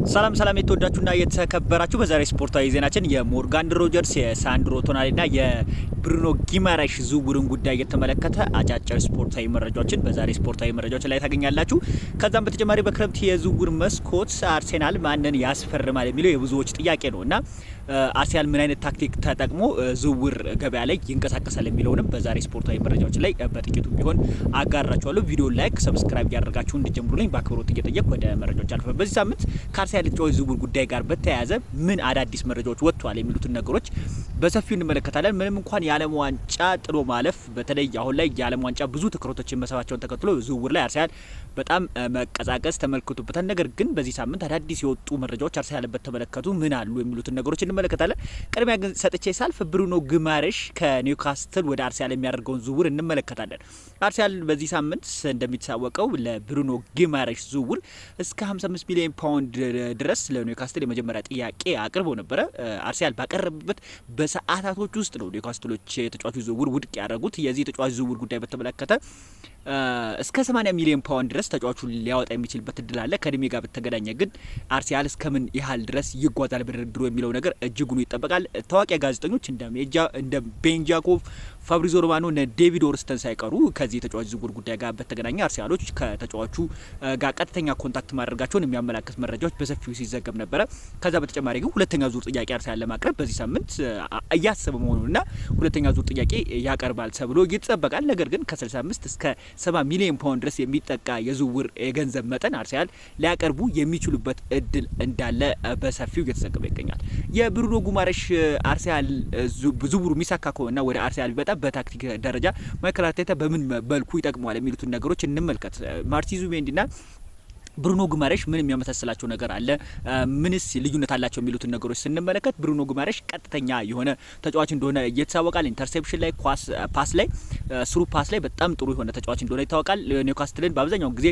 ሰላም የተወዳችሁና የተከበራችሁ በዛሬ ስፖርታዊ ዜናችን የሞርጋን ሮጀርስ የሳንድሮ ቶናሊና የብሩኖ ጊማራሽ ዝውውርን ጉዳይ የተመለከተ አጫጭር ስፖርታዊ መረጃዎችን በዛሬ ስፖርታዊ መረጃዎች ላይ ታገኛላችሁ። ከዛም በተጨማሪ በክረምት የዝውውር መስኮት አርሴናል ማንን ያስፈርማል የሚለው የብዙዎች ጥያቄ ነውና አርሴናል ምን አይነት ታክቲክ ተጠቅሞ ዝውውር ገበያ ላይ ይንቀሳቀሳል የሚለውንም በዛሬ ስፖርታዊ መረጃዎች ላይ በጥቂቱ ቢሆን አጋራችኋለሁ። ቪዲዮ ላይክ፣ ሰብስክራይብ ያደርጋችሁ እንድጀምሩልኝ በአክብሮት እየጠየቅኩ ወደ መረጃዎች አልፈ በዚህ ሳምንት ከአርሴናል ተጫዋች ዝውውር ጉዳይ ጋር በተያያዘ ምን አዳዲስ መረጃዎች ወጥቷል የሚሉትን ነገሮች በሰፊው እንመለከታለን። ምንም እንኳን የዓለም ዋንጫ ጥሎ ማለፍ በተለይ አሁን ላይ የዓለም ዋንጫ ብዙ ትኩረቶችን መሳባቸውን ተከትሎ ዝውውር ላይ አርሴናል በጣም መቀዛቀዝ ተመልክቶበታል። ነገር ግን በዚህ ሳምንት አዳዲስ የወጡ መረጃዎች አርሴናል በተመለከቱ ምን አሉ የሚሉትን ነገሮች እንመለከታለን። ቅድሚያ ግን ሰጥቼ ሳልፍ ብሩኖ ጊማራሽ ከኒውካስትል ወደ አርሴናል የሚያደርገውን ዝውውር እንመለከታለን። አርሴናል በዚህ ሳምንት እንደሚታወቀው ለብሩኖ ጊማራሽ ዝውውር እስከ 55 ሚሊዮን ፓውንድ ድረስ ለኒውካስትል የመጀመሪያ ጥያቄ አቅርቦ ነበረ። አርሴናል ባቀረበበት በሰዓታቶች ውስጥ ነው ኒውካስትሎች የተጫዋቹ ዝውውር ውድቅ ያደረጉት። የዚህ ተጫዋች ዝውውር ጉዳይ በተመለከተ እስከ 80 ሚሊዮን ፓውንድ ድረስ ተጫዋቹ ሊያወጣ የሚችልበት እድል አለ። ከእድሜ ጋር በተገናኘ ግን አርሴናል እስከምን ያህል ድረስ ይጓዛል በድርድሩ የሚለው ነገር እጅጉኑ ይጠበቃል። ታዋቂ ጋዜጠኞች እንደ ቤን ጃኮብ፣ ፋብሪዞ ሮማኖ፣ ዴቪድ ኦርስተን ሳይቀሩ ከዚህ ተጫዋች ዝውውር ጉዳይ ጋር በተገናኘ አርሴናሎች ከተጫዋቹ ጋር ቀጥተኛ ኮንታክት ማድረጋቸውን የሚያመላክት መረጃዎች በሰፊው ሲዘገብ ነበረ። ከዛ በተጨማሪ ግን ሁለተኛ ዙር ጥያቄ አርሴናል ለማቅረብ በዚህ ሳምንት እያሰበ መሆኑና ሁለተኛ ዙር ጥያቄ ያቀርባል ተብሎ ይጠበቃል። ነገር ግን ከ65 እስከ 70 ሚሊዮን ፓውንድ ድረስ የሚጠቃ የዝውውር የገንዘብ መጠን አርሴናል ሊያቀርቡ የሚችሉበት እድል እንዳለ በሰፊው እየተዘገበ ይገኛል። የብሩኖ ጊማራሽ አርሴናል ዝውውሩ የሚሳካ ከሆነና ወደ አርሴናል ቢመጣ በታክቲክ ደረጃ ማይክል አርቴታ በምን መልኩ ይጠቅመዋል የሚሉትን ነገሮች እንመልከት። ማርቲን ዙቢሜንዲና ብሩኖ ጊማራሽ ምን የሚያመሳስላቸው ነገር አለ? ምንስ ልዩነት አላቸው የሚሉትን ነገሮች ስንመለከት ብሩኖ ጊማራሽ ቀጥተኛ የሆነ ተጫዋች እንደሆነ ይታወቃል። ኢንተርሴፕሽን ላይ ፓስ ላይ ስሩ ፓስ ላይ በጣም ጥሩ የሆነ ተጫዋች እንደሆነ ይታወቃል። ኒውካስትልን በአብዛኛው ጊዜ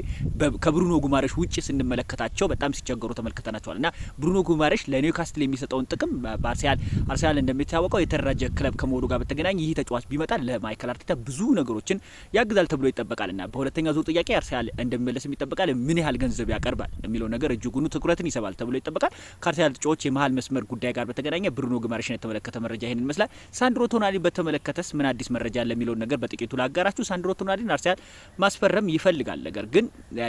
ከብሩኖ ጊማራሽ ውጪ ስንመለከታቸው በጣም ሲቸገሩ ተመልክተናቸዋል እና ብሩኖ ጊማራሽ ለኒውካስትል የሚሰጠውን ጥቅም በአርሴናል እንደሚታወቀው የተደራጀ ክለብ ከመሆኑ ጋር በተገናኘ ይህ ተጫዋች ቢመጣ ለማይክል አርቴታ ብዙ ነገሮችን ያግዛል ተብሎ ይጠበቃልና በሁለተኛ ዙር ጥያቄ አርሴናል እንደሚመለስ ይጠበቃል። ምን ያህል ገንዘብ ያቀርባል የሚለው ነገር እጅጉኑ ትኩረትን ይስባል ተብሎ ይጠበቃል። ከአርሴናል ተጫዋቾች የመሃል መስመር ጉዳይ ጋር በተገናኘ ብሩኖ ጊማራሽን የተመለከተ መረጃ ይሄንን ይመስላል። ሳንድሮ ቶናሊን በተመለከተስ ምን አዲስ መረጃ አለ የሚለው ነገር በጥቂቱ ላጋራችሁ። ሳንድሮ ቶናሊን አርሴናል ማስፈረም ይፈልጋል። ነገር ግን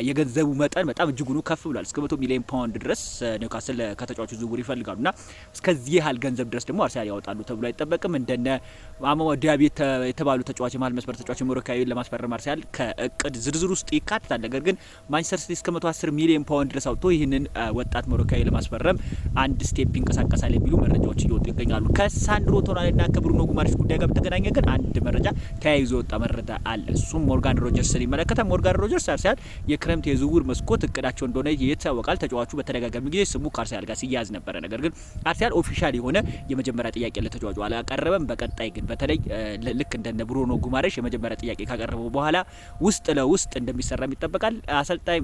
የገንዘቡ መጠን በጣም እጅጉኑ ከፍ ብሏል። እስከ 100 ሚሊዮን ፓውንድ ድረስ ኒውካስትል ከተጫዋቹ ዝውውር ይፈልጋሉና እስከዚህ ያህል ገንዘብ ድረስ ደግሞ አርሴናል ያወጣሉ ተብሎ አይጠበቅም። እንደነ ማማማ ዲያቢ የተባሉ ተጫዋች የመሃል መስመር ተጫዋች ሞሮካዊን ለማስፈረም አርሴናል ከእቅድ ዝርዝር ውስጥ ይካተታል። ነገር ግን ማንቸስተር ሲቲ እስከ 110 ሚሊዮን ፓውንድ ድረስ አውጥቶ ይህንን ወጣት ሞሮካዊ ለማስፈረም አንድ ስቴፕ ይንቀሳቀሳል የሚሉ መረጃዎች እየወጡ ይገኛሉ። ከሳንድሮ ቶናሊና ከብሩኖ ጊማራሽ ጉዳይ ጋር በተገናኘ ግን አንድ መረጃ ተያይዞ ወጣ መረጃ አለ። እሱም ሞርጋን ሮጀርስን ይመለከታል። ሞርጋን ሮጀርስ አርሴናል የክረምት የዝውውር መስኮት እቅዳቸው እንደሆነ ይታወቃል። ተጫዋቹ በተደጋጋሚ ጊዜ ስሙ ከአርሴናል ጋር ሲያያዝ ነበረ። ነገር ግን አርሴናል ኦፊሻል የሆነ የመጀመሪያ ጥያቄ ለተጫዋቹ አላቀረበም። በቀጣይ ግን በተለይ ልክ እንደነ ብሩኖ ጊማራሽ የመጀመሪያ ጥያቄ ካቀረበው በኋላ ውስጥ ለውስጥ እንደሚሰራም ይጠበቃል። አሰልጣኝ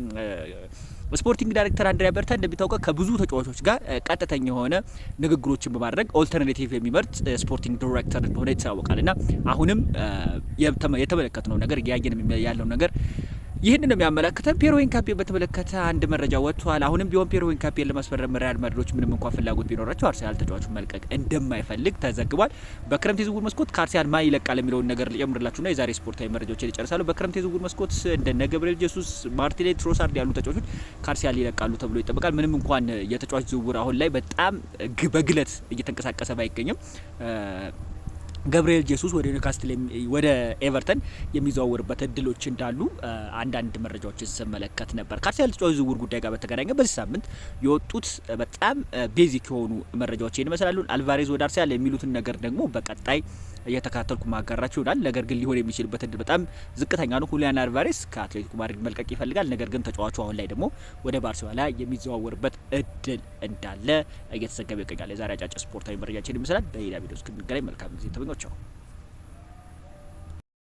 ስፖርቲንግ ዳይሬክተር አንድሪያ በርታ እንደሚታወቀው ከብዙ ተጫዋቾች ጋር ቀጥተኛ የሆነ ንግግሮችን በማድረግ ኦልተርኔቲቭ የሚመርጥ ስፖርቲንግ ዳይሬክተር እንደሆነ ይታወቃልና አሁንም የተመለከትነው ነገር ያየን ያለው ነገር ይህንን ነው የሚያመላክተን። ፔሮ ኢንካፔ በተመለከተ አንድ መረጃ ወጥቷል። አሁንም ቢሆን ፔሮ ኢንካፔን ለማስፈረም ሪያል ማድሪዶች ምንም እንኳን ፍላጎት ቢኖራቸው አርሴናል ተጫዋቹን መልቀቅ እንደማይፈልግ ተዘግቧል። በክረምት የዝውውር መስኮት ከአርሴናል ማን ይለቃል የሚለውን ነገር ልጨምርላችሁና የዛሬ ስፖርታዊ መረጃዎችን ይጨርሳሉ። በክረምት የዝውውር መስኮት እንደነ ገብርኤል ጄሱስ፣ ማርቲኔሊ፣ ትሮሳርድ ያሉ ተጫዋቾች ከአርሴናል ይለቃሉ ተብሎ ይጠበቃል። ምንም እንኳን የተጫዋች ዝውውር አሁን ላይ በጣም በግለት እየተንቀሳቀሰ ባይገኝም ገብርኤል ጄሱስ ወደ ኒውካስትል ወደ ኤቨርተን የሚዘዋወርበት እድሎች እንዳሉ አንዳንድ መረጃዎችን ስመለከት ነበር። ከአርሴናል ተጫዋች ዝውውር ጉዳይ ጋር በተገናኘ በዚህ ሳምንት የወጡት በጣም ቤዚክ የሆኑ መረጃዎች ይመስላሉ። አልቫሬዝ ወደ አርሴናል የሚሉትን ነገር ደግሞ በቀጣይ እየተከታተልኩ ማጋራችሁ ይሆናል። ነገር ግን ሊሆን የሚችልበት እድል በጣም ዝቅተኛ ነው። ሁሊያን አልቫሬዝ ከአትሌቲኮ ማድሪድ መልቀቅ ይፈልጋል። ነገር ግን ተጫዋቹ አሁን ላይ ደግሞ ወደ ባርሴሎና የሚዘዋወርበት እድል እንዳለ እየተዘገበ ይገኛል። የዛሬ አጫጭር ስፖርታዊ መረጃችን ይመስላል። በሌላ ቪዲዮ እስክንገናኝ መልካም ጊዜ ተመኘሁ።